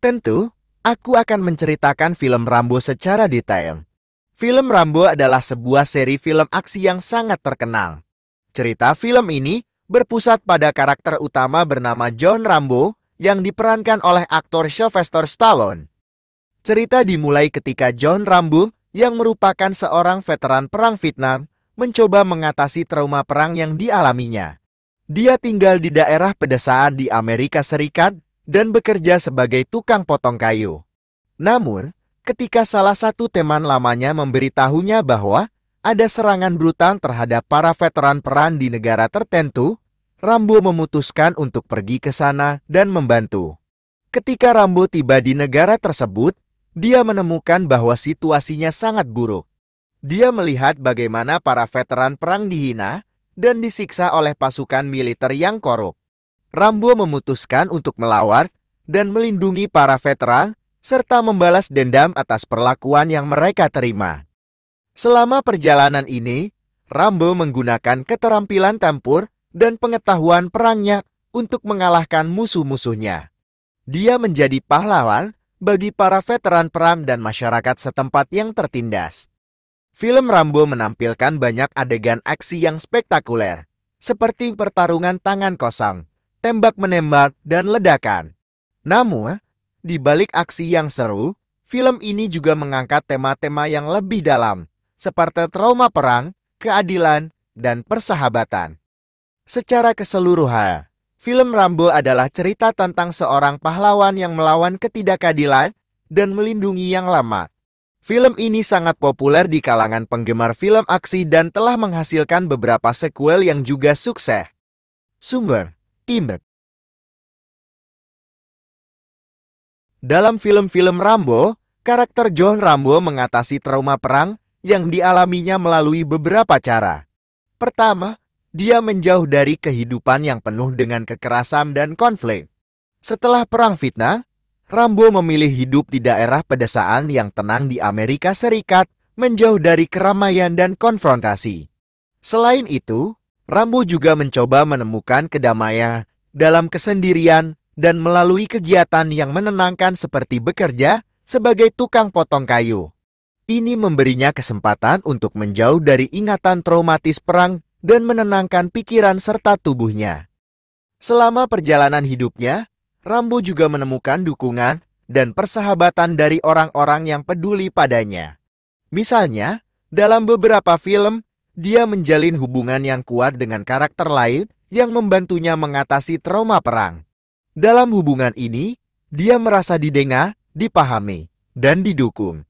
Tentu, aku akan menceritakan film Rambo secara detail. Film Rambo adalah sebuah seri film aksi yang sangat terkenal. Cerita film ini berpusat pada karakter utama bernama John Rambo yang diperankan oleh aktor Sylvester Stallone. Cerita dimulai ketika John Rambo yang merupakan seorang veteran perang Vietnam mencoba mengatasi trauma perang yang dialaminya. Dia tinggal di daerah pedesaan di Amerika Serikat dan bekerja sebagai tukang potong kayu. Namun, ketika salah satu teman lamanya memberitahunya bahwa ada serangan brutal terhadap para veteran perang di negara tertentu, Rambo memutuskan untuk pergi ke sana dan membantu. Ketika Rambo tiba di negara tersebut, dia menemukan bahwa situasinya sangat buruk. Dia melihat bagaimana para veteran perang dihina dan disiksa oleh pasukan militer yang korup. Rambo memutuskan untuk melawan dan melindungi para veteran serta membalas dendam atas perlakuan yang mereka terima. Selama perjalanan ini, Rambo menggunakan keterampilan tempur dan pengetahuan perangnya untuk mengalahkan musuh-musuhnya. Dia menjadi pahlawan bagi para veteran perang dan masyarakat setempat yang tertindas. Film Rambo menampilkan banyak adegan aksi yang spektakuler, seperti pertarungan tangan kosong, tembak-menembak, dan ledakan. Namun, di balik aksi yang seru, film ini juga mengangkat tema-tema yang lebih dalam, seperti trauma perang, keadilan, dan persahabatan. Secara keseluruhan, film Rambo adalah cerita tentang seorang pahlawan yang melawan ketidakadilan dan melindungi yang lemah. Film ini sangat populer di kalangan penggemar film aksi dan telah menghasilkan beberapa sequel yang juga sukses. Sumber Timbuk. Dalam film-film Rambo, karakter John Rambo mengatasi trauma perang yang dialaminya melalui beberapa cara. Pertama, dia menjauh dari kehidupan yang penuh dengan kekerasan dan konflik. Setelah Perang Vietnam, Rambo memilih hidup di daerah pedesaan yang tenang di Amerika Serikat, menjauh dari keramaian dan konfrontasi. Selain itu, Rambo juga mencoba menemukan kedamaian dalam kesendirian dan melalui kegiatan yang menenangkan seperti bekerja sebagai tukang potong kayu. Ini memberinya kesempatan untuk menjauh dari ingatan traumatis perang dan menenangkan pikiran serta tubuhnya. Selama perjalanan hidupnya, Rambo juga menemukan dukungan dan persahabatan dari orang-orang yang peduli padanya. Misalnya, dalam beberapa film, dia menjalin hubungan yang kuat dengan karakter lain yang membantunya mengatasi trauma perang. Dalam hubungan ini, dia merasa didengar, dipahami, dan didukung.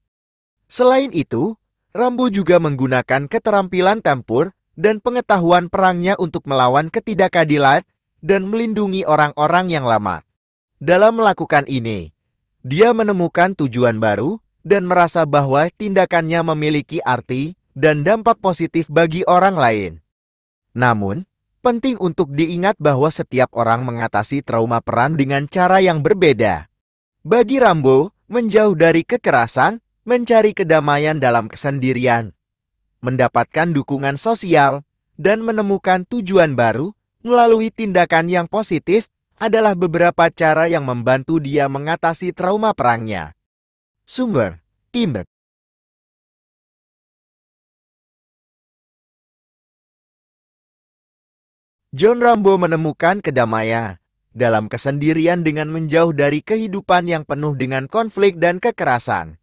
Selain itu, Rambo juga menggunakan keterampilan tempur dan pengetahuan perangnya untuk melawan ketidakadilan dan melindungi orang-orang yang lemah. Dalam melakukan ini, dia menemukan tujuan baru dan merasa bahwa tindakannya memiliki arti dan dampak positif bagi orang lain. Namun, penting untuk diingat bahwa setiap orang mengatasi trauma perang dengan cara yang berbeda. Bagi Rambo, menjauh dari kekerasan, mencari kedamaian dalam kesendirian, mendapatkan dukungan sosial, dan menemukan tujuan baru melalui tindakan yang positif adalah beberapa cara yang membantu dia mengatasi trauma perangnya. Sumber Timbuk. John Rambo menemukan kedamaian dalam kesendirian dengan menjauh dari kehidupan yang penuh dengan konflik dan kekerasan.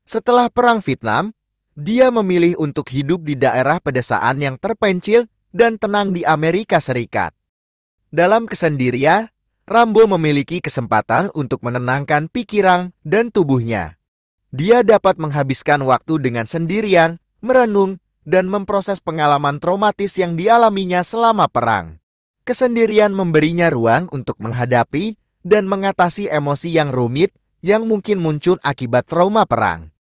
Setelah Perang Vietnam, dia memilih untuk hidup di daerah pedesaan yang terpencil dan tenang di Amerika Serikat. Dalam kesendirian, Rambo memiliki kesempatan untuk menenangkan pikiran dan tubuhnya. Dia dapat menghabiskan waktu dengan sendirian, merenung, dan memproses pengalaman traumatis yang dialaminya selama perang. Kesendirian memberinya ruang untuk menghadapi dan mengatasi emosi yang rumit yang mungkin muncul akibat trauma perang.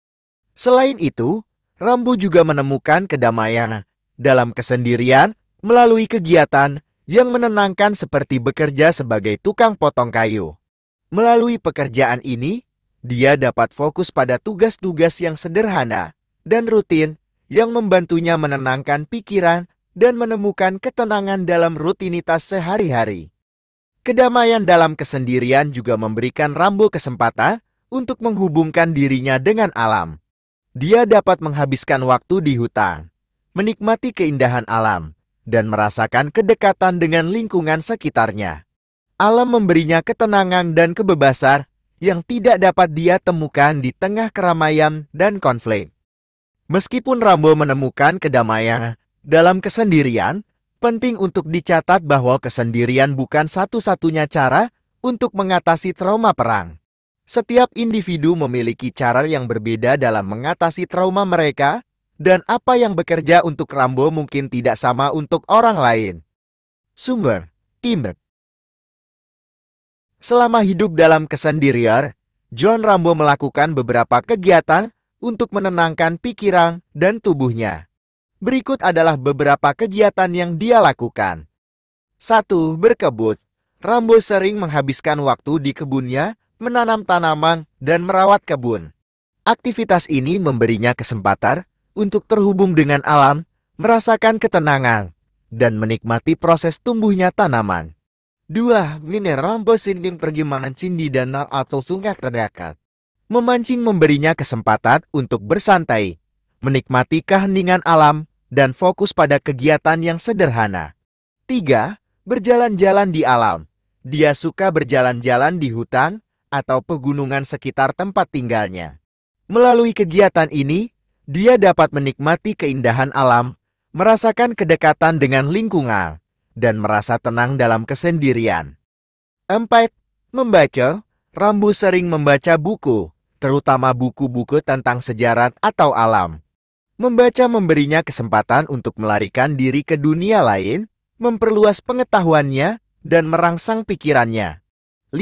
Selain itu, Rambo juga menemukan kedamaian dalam kesendirian melalui kegiatan yang menenangkan seperti bekerja sebagai tukang potong kayu. Melalui pekerjaan ini, dia dapat fokus pada tugas-tugas yang sederhana dan rutin yang membantunya menenangkan pikiran dan menemukan ketenangan dalam rutinitas sehari-hari. Kedamaian dalam kesendirian juga memberikan Rambo kesempatan untuk menghubungkan dirinya dengan alam. Dia dapat menghabiskan waktu di hutan, menikmati keindahan alam, dan merasakan kedekatan dengan lingkungan sekitarnya. Alam memberinya ketenangan dan kebebasan yang tidak dapat dia temukan di tengah keramaian dan konflik. Meskipun Rambo menemukan kedamaian dalam kesendirian, penting untuk dicatat bahwa kesendirian bukan satu-satunya cara untuk mengatasi trauma perang. Setiap individu memiliki cara yang berbeda dalam mengatasi trauma mereka, dan apa yang bekerja untuk Rambo mungkin tidak sama untuk orang lain. Sumber: Timbuk. Selama hidup dalam kesendirian, John Rambo melakukan beberapa kegiatan untuk menenangkan pikiran dan tubuhnya. Berikut adalah beberapa kegiatan yang dia lakukan. 1. Berkebun. Rambo sering menghabiskan waktu di kebunnya, menanam tanaman, dan merawat kebun. Aktivitas ini memberinya kesempatan untuk terhubung dengan alam, merasakan ketenangan, dan menikmati proses tumbuhnya tanaman. 2. Rambo sering pergi memancing di danau atau sungai terdekat. Memancing memberinya kesempatan untuk bersantai, menikmati keheningan alam, dan fokus pada kegiatan yang sederhana. 3. Berjalan-jalan di alam. Dia suka berjalan-jalan di hutan atau pegunungan sekitar tempat tinggalnya. Melalui kegiatan ini, dia dapat menikmati keindahan alam, merasakan kedekatan dengan lingkungan, dan merasa tenang dalam kesendirian. 4. Membaca. Rambo sering membaca buku, terutama buku-buku tentang sejarah atau alam. Membaca memberinya kesempatan untuk melarikan diri ke dunia lain, memperluas pengetahuannya, dan merangsang pikirannya. 5.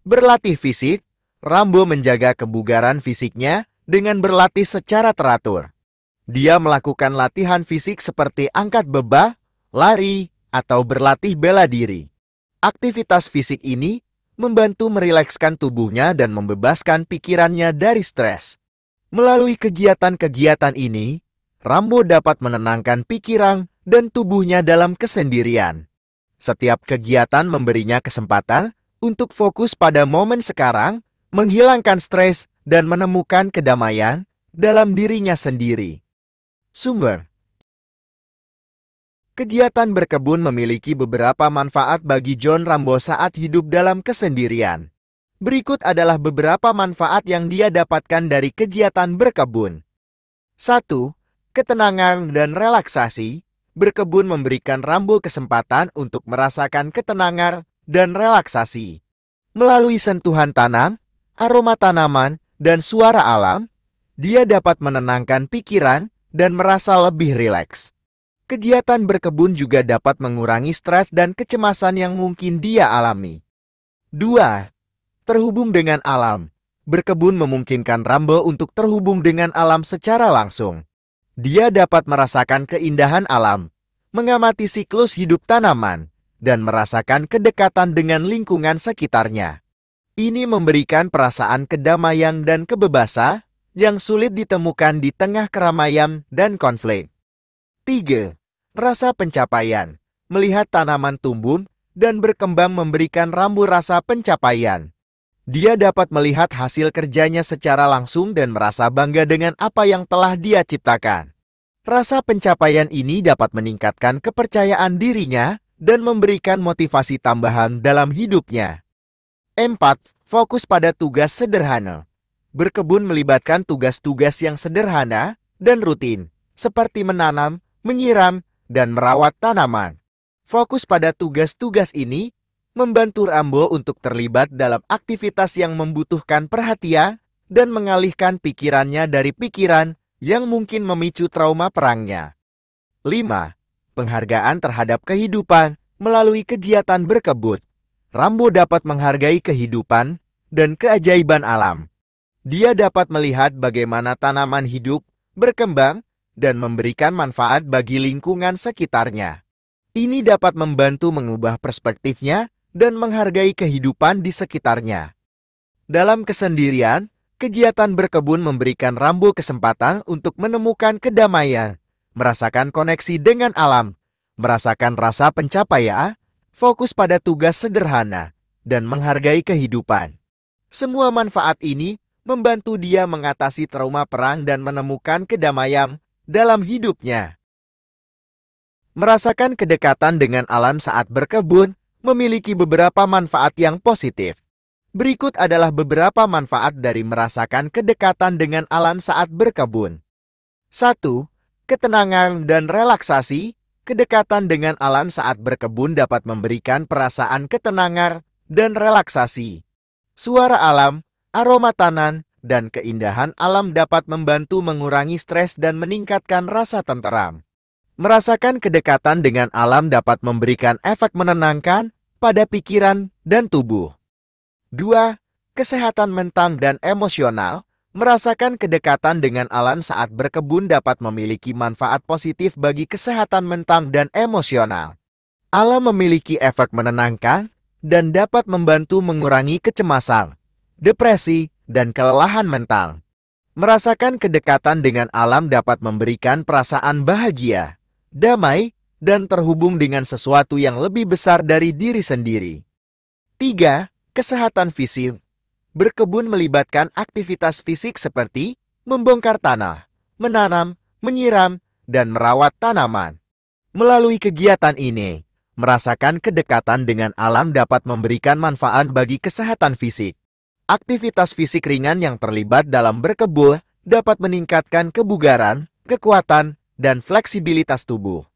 Berlatih fisik. Rambo menjaga kebugaran fisiknya dengan berlatih secara teratur. Dia melakukan latihan fisik seperti angkat beban, lari, atau berlatih bela diri. Aktivitas fisik ini membantu merilekskan tubuhnya dan membebaskan pikirannya dari stres. Melalui kegiatan-kegiatan ini, Rambo dapat menenangkan pikiran dan tubuhnya dalam kesendirian. Setiap kegiatan memberinya kesempatan untuk fokus pada momen sekarang, menghilangkan stres, dan menemukan kedamaian dalam dirinya sendiri. Sumber: Kegiatan berkebun memiliki beberapa manfaat bagi John Rambo saat hidup dalam kesendirian. Berikut adalah beberapa manfaat yang dia dapatkan dari kegiatan berkebun. 1. Ketenangan dan relaksasi. Berkebun memberikan Rambo kesempatan untuk merasakan ketenangan dan relaksasi. Melalui sentuhan tanam, aroma tanaman, dan suara alam, dia dapat menenangkan pikiran dan merasa lebih rileks. Kegiatan berkebun juga dapat mengurangi stres dan kecemasan yang mungkin dia alami. 2. Terhubung dengan alam. Berkebun memungkinkan Rambo untuk terhubung dengan alam secara langsung. Dia dapat merasakan keindahan alam, mengamati siklus hidup tanaman, dan merasakan kedekatan dengan lingkungan sekitarnya. Ini memberikan perasaan kedamaian dan kebebasan yang sulit ditemukan di tengah keramaian dan konflik. 3. Rasa pencapaian. Melihat tanaman tumbuh dan berkembang memberikan Rambo rasa pencapaian. Dia dapat melihat hasil kerjanya secara langsung dan merasa bangga dengan apa yang telah dia ciptakan. Rasa pencapaian ini dapat meningkatkan kepercayaan dirinya dan memberikan motivasi tambahan dalam hidupnya. 4. Fokus pada tugas sederhana. Berkebun melibatkan tugas-tugas yang sederhana dan rutin, seperti menanam, menyiram, dan merawat tanaman. Fokus pada tugas-tugas ini membantu Rambo untuk terlibat dalam aktivitas yang membutuhkan perhatian dan mengalihkan pikirannya dari pikiran yang mungkin memicu trauma perangnya. 5. Penghargaan terhadap kehidupan melalui kegiatan berkebun. Rambo dapat menghargai kehidupan dan keajaiban alam. Dia dapat melihat bagaimana tanaman hidup, berkembang, dan memberikan manfaat bagi lingkungan sekitarnya. Ini dapat membantu mengubah perspektifnya dan menghargai kehidupan di sekitarnya. Dalam kesendirian, kegiatan berkebun memberikan Rambo kesempatan untuk menemukan kedamaian, merasakan koneksi dengan alam, merasakan rasa pencapaian, fokus pada tugas sederhana, dan menghargai kehidupan. Semua manfaat ini membantu dia mengatasi trauma perang dan menemukan kedamaian dalam hidupnya. Merasakan kedekatan dengan alam saat berkebun memiliki beberapa manfaat yang positif. Berikut adalah beberapa manfaat dari merasakan kedekatan dengan alam saat berkebun. 1. Ketenangan dan relaksasi. Kedekatan dengan alam saat berkebun dapat memberikan perasaan ketenangan dan relaksasi. Suara alam, aroma tanah, dan keindahan alam dapat membantu mengurangi stres dan meningkatkan rasa tenteram. Merasakan kedekatan dengan alam dapat memberikan efek menenangkan pada pikiran dan tubuh. 2. Kesehatan mental dan emosional. Merasakan kedekatan dengan alam saat berkebun dapat memiliki manfaat positif bagi kesehatan mental dan emosional. Alam memiliki efek menenangkan dan dapat membantu mengurangi kecemasan, depresi, dan kelelahan mental. Merasakan kedekatan dengan alam dapat memberikan perasaan bahagia, damai, dan terhubung dengan sesuatu yang lebih besar dari diri sendiri. 3. Kesehatan fisik. Berkebun melibatkan aktivitas fisik seperti membongkar tanah, menanam, menyiram, dan merawat tanaman. Melalui kegiatan ini, merasakan kedekatan dengan alam dapat memberikan manfaat bagi kesehatan fisik. Aktivitas fisik ringan yang terlibat dalam berkebun dapat meningkatkan kebugaran, kekuatan, dan fleksibilitas tubuh.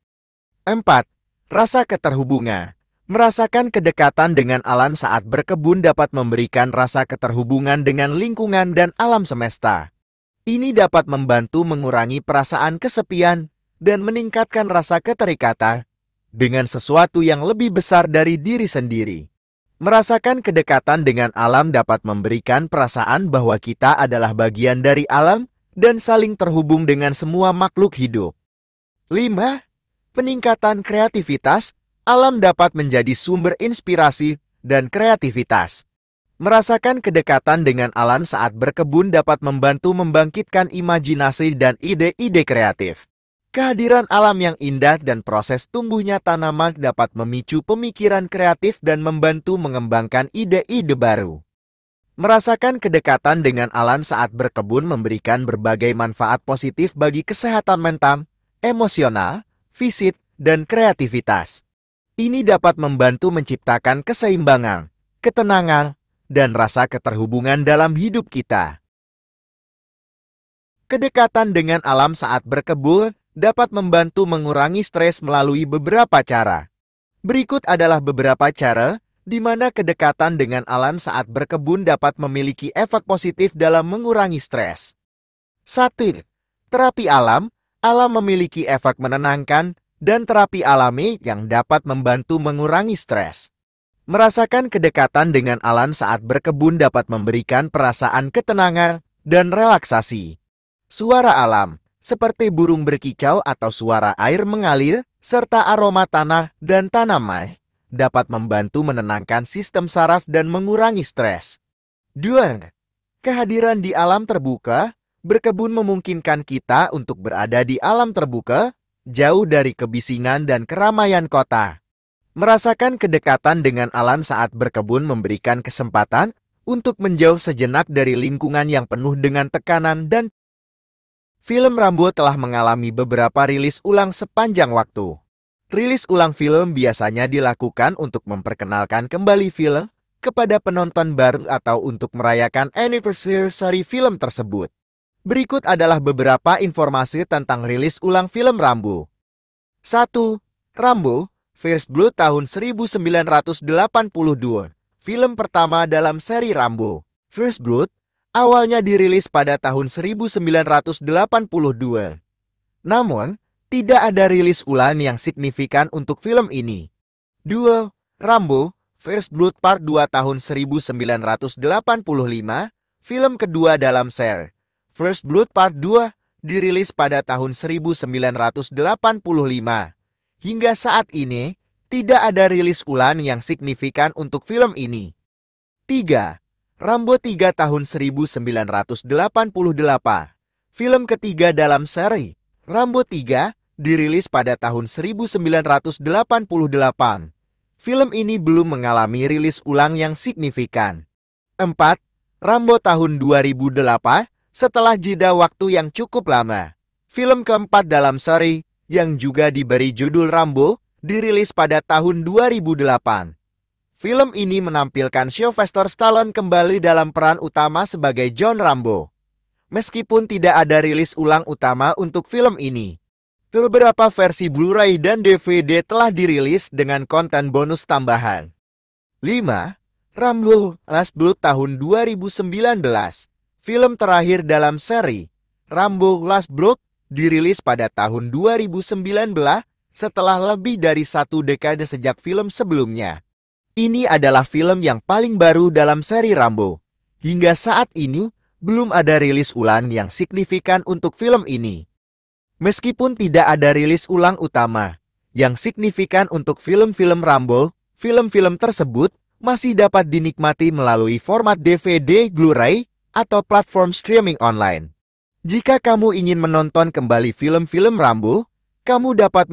4. Rasa keterhubungan. Merasakan kedekatan dengan alam saat berkebun dapat memberikan rasa keterhubungan dengan lingkungan dan alam semesta. Ini dapat membantu mengurangi perasaan kesepian dan meningkatkan rasa keterikatan dengan sesuatu yang lebih besar dari diri sendiri. Merasakan kedekatan dengan alam dapat memberikan perasaan bahwa kita adalah bagian dari alam dan saling terhubung dengan semua makhluk hidup. 5. Peningkatan kreativitas. Alam dapat menjadi sumber inspirasi dan kreativitas. Merasakan kedekatan dengan alam saat berkebun dapat membantu membangkitkan imajinasi dan ide-ide kreatif. Kehadiran alam yang indah dan proses tumbuhnya tanaman dapat memicu pemikiran kreatif dan membantu mengembangkan ide-ide baru. Merasakan kedekatan dengan alam saat berkebun memberikan berbagai manfaat positif bagi kesehatan mental, emosional, fisik, dan kreativitas. Ini dapat membantu menciptakan keseimbangan, ketenangan, dan rasa keterhubungan dalam hidup kita. Kedekatan dengan alam saat berkebun dapat membantu mengurangi stres melalui beberapa cara. Berikut adalah beberapa cara di mana kedekatan dengan alam saat berkebun dapat memiliki efek positif dalam mengurangi stres. 1. Terapi alam. Alam memiliki efek menenangkan dan terapi alami yang dapat membantu mengurangi stres. Merasakan kedekatan dengan alam saat berkebun dapat memberikan perasaan ketenangan dan relaksasi. Suara alam, seperti burung berkicau atau suara air mengalir, serta aroma tanah dan tanaman, dapat membantu menenangkan sistem saraf dan mengurangi stres. 2. Kehadiran di alam terbuka. Berkebun memungkinkan kita untuk berada di alam terbuka, jauh dari kebisingan dan keramaian kota. Merasakan kedekatan dengan alam saat berkebun memberikan kesempatan untuk menjauh sejenak dari lingkungan yang penuh dengan tekanan dan film Rambo telah mengalami beberapa rilis ulang sepanjang waktu. Rilis ulang film biasanya dilakukan untuk memperkenalkan kembali film kepada penonton baru atau untuk merayakan anniversary film tersebut. Berikut adalah beberapa informasi tentang rilis ulang film Rambo. 1. Rambo, First Blood tahun 1982. Film pertama dalam seri Rambo. First Blood awalnya dirilis pada tahun 1982. Namun, tidak ada rilis ulang yang signifikan untuk film ini. 2. Rambo, First Blood Part 2 tahun 1985. Film kedua dalam seri First Blood Part 2 dirilis pada tahun 1985. Hingga saat ini, tidak ada rilis ulang yang signifikan untuk film ini. 3. Rambo 3 tahun 1988. Film ketiga dalam seri Rambo 3 dirilis pada tahun 1988. Film ini belum mengalami rilis ulang yang signifikan. 4. Rambo tahun 2008, setelah jeda waktu yang cukup lama. Film keempat dalam seri, yang juga diberi judul Rambo, dirilis pada tahun 2008. Film ini menampilkan Sylvester Stallone kembali dalam peran utama sebagai John Rambo. Meskipun tidak ada rilis ulang utama untuk film ini, beberapa versi Blu-ray dan DVD telah dirilis dengan konten bonus tambahan. 5. Rambo Last Blood tahun 2019. Film terakhir dalam seri, Rambo Last Blood, dirilis pada tahun 2019 setelah lebih dari 1 dekade sejak film sebelumnya. Ini adalah film yang paling baru dalam seri Rambo. Hingga saat ini, belum ada rilis ulang yang signifikan untuk film ini. Meskipun tidak ada rilis ulang utama yang signifikan untuk film-film Rambo, film-film tersebut masih dapat dinikmati melalui format DVD, Blu-ray, atau platform streaming online. Jika kamu ingin menonton kembali film-film Rambo, kamu dapat